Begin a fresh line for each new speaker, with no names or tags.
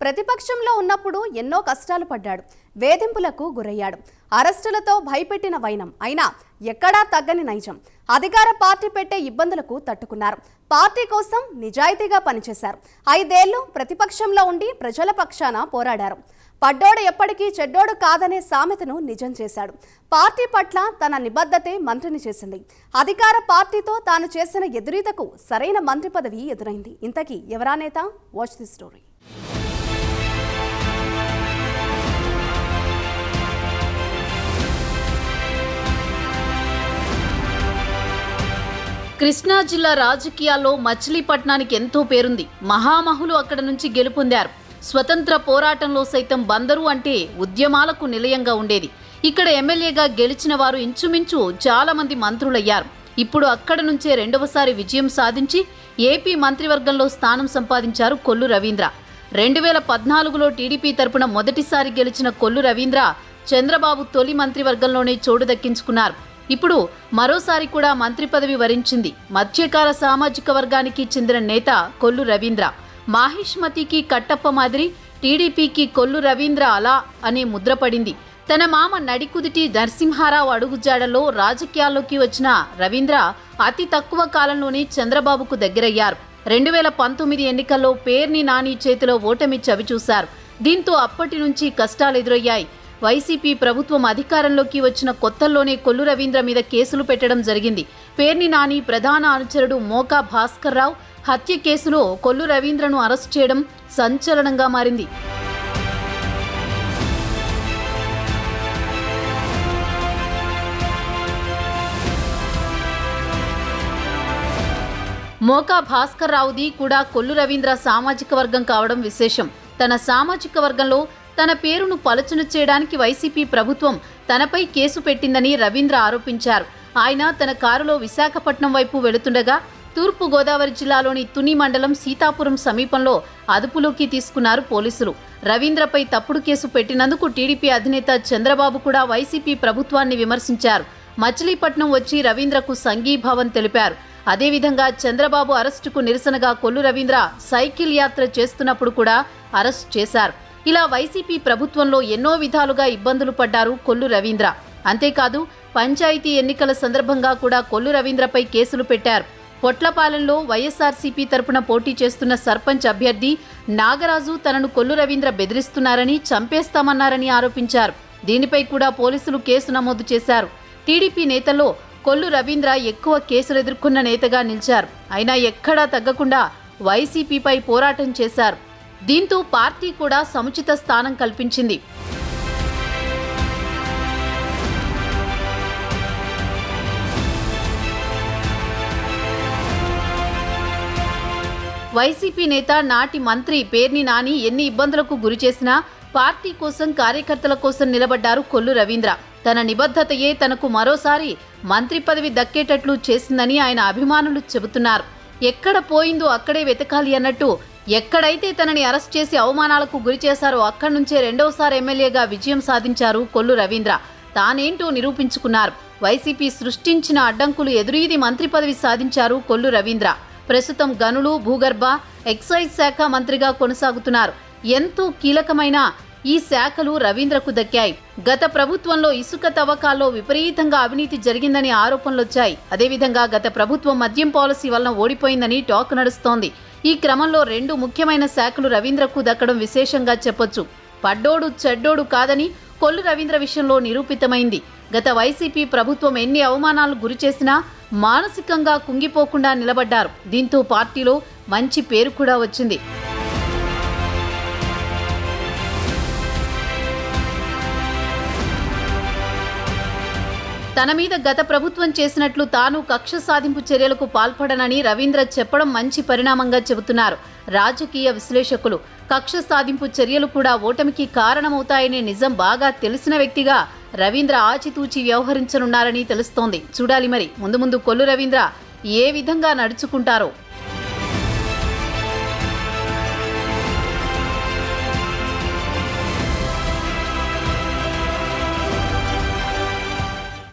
ప్రతిపక్షంలో ఉన్నప్పుడు ఎన్నో కష్టాలు పడ్డాడు, వేధింపులకు గురయ్యాడు, అరెస్టులతో భయపెట్టిన వైనం. అయినా ఎక్కడా తగ్గని నైజం. అధికార పార్టీ పెట్టే ఇబ్బందులకు తట్టుకున్నారు. పార్టీ కోసం నిజాయితీగా పనిచేశారు. 5 ఏళ్లు ప్రతిపక్షంలో ఉండి ప్రజల పక్షాన పోరాడారు. పడ్డోడు ఎప్పటికీ చెడ్డోడు కాదనే సామెతను నిజం చేశాడు. పార్టీ పట్ల తన నిబద్ధతే మంత్రిని చేసింది. అధికార పార్టీతో తాను చేసిన ఎదురీతకు సరైన మంత్రి పదవి ఎదురైంది. ఇంతకీ ఎవరా నేత? Watch the story.
కృష్ణా జిల్లా రాజకీయాల్లో మచిలీపట్నానికి ఎంతో పేరుంది. మహామహులు అక్కడ నుంచి గెలుపొందారు. స్వతంత్ర పోరాటంలో సైతం బందరు అంటే ఉద్యమాలకు నిలయంగా ఉండేది. ఇక్కడ ఎమ్మెల్యేగా గెలిచిన వారు ఇంచుమించు చాలా మంది మంత్రులయ్యారు. ఇప్పుడు అక్కడ నుంచే రెండవసారి విజయం సాధించి ఏపీ మంత్రివర్గంలో స్థానం సంపాదించారు కొల్లు రవీంద్ర. 2014లో టీడీపీ తరపున మొదటిసారి గెలిచిన కొల్లు రవీంద్ర చంద్రబాబు తొలి మంత్రివర్గంలోనే చోటు దక్కించుకున్నారు. ఇప్పుడు మరోసారి కూడా మంత్రి పదవి వరించింది. మత్స్యకార సామాజిక వర్గానికి చెందిన నేత కొల్లు రవీంద్ర. మాహిష్మతికి కట్టప్ప మాదిరి టీడీపీకి కొల్లు రవీంద్ర అలా అనే ముద్రపడింది. తన మామ నడికుదిటి నరసింహారావు అడుగుజాడలో రాజకీయాల్లోకి వచ్చిన రవీంద్ర అతి తక్కువ కాలంలోనే చంద్రబాబుకు దగ్గరయ్యారు. 2019 ఎన్నికల్లో పేర్ని నాని చేతిలో ఓటమి చవిచూశారు. దీంతో అప్పటి నుంచి కష్టాలు ఎదురయ్యాయి. వైసీపీ ప్రభుత్వం అధికారంలోకి వచ్చిన కొత్తల్లోనే కొల్లు రవీంద్ర మీద కేసులు పెట్టడం జరిగింది. పేర్ని నాని ప్రధాన అనుచరుడు మోకా భాస్కర్ రావు హత్య కేసులో కొల్లు రవీంద్రను అరెస్ట్ చేయడం సంచలనంగా మారింది. మోకా భాస్కర్ రావుది కూడా కొల్లు రవీంద్ర సామాజిక వర్గం కావడం విశేషం. తన సామాజిక వర్గంలో తన పేరును పలుచన చేయడానికి వైసీపీ ప్రభుత్వం తనపై కేసు పెట్టిందని రవీంద్ర ఆరోపించారు. ఆయన తన కారులో విశాఖపట్నం వైపు వెళుతుండగా తూర్పు గోదావరి జిల్లాలోని తుని మండలం సీతాపురం సమీపంలో అదుపులోకి తీసుకున్నారు పోలీసులు. రవీంద్రపై తప్పుడు కేసు పెట్టినందుకు టీడీపీ అధినేత చంద్రబాబు కూడా వైసీపీ ప్రభుత్వాన్ని విమర్శించారు. మచిలీపట్నం వచ్చి రవీంద్రకు సంఘీభావం తెలిపారు. అదేవిధంగా చంద్రబాబు అరెస్టుకు నిరసనగా కొల్లు రవీంద్ర సైకిల్ యాత్ర చేస్తున్నప్పుడు కూడా అరెస్ట్ చేశారు. ఇలా వైసీపీ ప్రభుత్వంలో ఎన్నో విధాలుగా ఇబ్బందులు పడ్డారు కొల్లు రవీంద్ర. అంతేకాదు పంచాయతీ ఎన్నికల సందర్భంగా కూడా కొల్లు రవీంద్రపై కేసులు పెట్టారు. పొట్లపాలెంలో వైఎస్ఆర్సీపీ తరపున పోటీ చేస్తున్న సర్పంచ్ అభ్యర్థి నాగరాజు తనను కొల్లు రవీంద్ర బెదిరిస్తున్నారని, చంపేస్తామన్నారని ఆరోపించారు. దీనిపై కూడా పోలీసులు కేసు నమోదు చేశారు. టీడీపీ నేతల్లో కొల్లు రవీంద్ర ఎక్కువ కేసులు ఎదుర్కొన్న నేతగా నిలిచారు. అయినా ఎక్కడా తగ్గకుండా వైసీపీపై పోరాటం చేశారు. దీంతో పార్టీ కూడా సముచిత స్థానం కల్పించింది. వైసీపీ నేత నాటి మంత్రి పేర్ని నాని ఎన్ని ఇబ్బందులకు గురిచేసినా పార్టీ కోసం, కార్యకర్తల కోసం నిలబడ్డారు కొల్లు రవీంద్ర. తన నిబద్ధతయే తనకు మరోసారి మంత్రి పదవి దక్కేటట్లు చేసిందని ఆయన అభిమానులు చెబుతున్నారు. ఎక్కడ పోయిందో అక్కడే వెతకాలి అన్నట్టు ఎక్కడైతే తనని అరెస్ట్ చేసి అవమానాలకు గురి చేశారో అక్కడి నుంచే రెండవసారి ఎమ్మెల్యేగా విజయం సాధించారు కొల్లు రవీంద్ర. తానేంటో నిరూపించుకున్నారు. వైసీపీ సృష్టించిన అడ్డంకులు ఎదురీది మంత్రి పదవి సాధించారు కొల్లు రవీంద్ర. ప్రస్తుతం గనులు, భూగర్భ, ఎక్సైజ్ శాఖ మంత్రిగా కొనసాగుతున్నారు. ఎంతో కీలకమైన ఈ శాఖలు రవీంద్రకు దక్కాయి. గత ప్రభుత్వంలో ఇసుక తవ్వకాల్లో విపరీతంగా అవినీతి జరిగిందని ఆరోపణలొచ్చాయి. అదేవిధంగా గత ప్రభుత్వం మద్యం పాలసీ వలన ఓడిపోయిందని టాక్ నడుస్తోంది. ఈ క్రమంలో 2 ముఖ్యమైన శాఖలు రవీంద్రకు దక్కడం విశేషంగా చెప్పొచ్చు. పడ్డోడు చెడ్డోడు కాదని కొల్లు రవీంద్ర విషయంలో నిరూపితమైంది. గత వైసీపీ ప్రభుత్వం ఎన్ని అవమానాలు గురిచేసినా మానసికంగా కుంగిపోకుండా నిలబడ్డారు. దీంతో పార్టీలో మంచి పేరు కూడా వచ్చింది. తన మీద గత ప్రభుత్వం చేసినట్లు తాను కక్ష సాధింపు చర్యలకు పాల్పడనని రవీంద్ర చెప్పడం మంచి పరిణామంగా చెబుతున్నారు రాజకీయ విశ్లేషకులు. కక్ష సాధింపు చర్యలు కూడా ఓటమికి కారణమవుతాయనే నిజం బాగా తెలిసిన వ్యక్తిగా రవీంద్ర ఆచితూచి వ్యవహరించనున్నారని తెలుస్తోంది. చూడాలి మరి ముందు ముందు కొల్లు రవీంద్ర ఏ విధంగా నడుచుకుంటారో.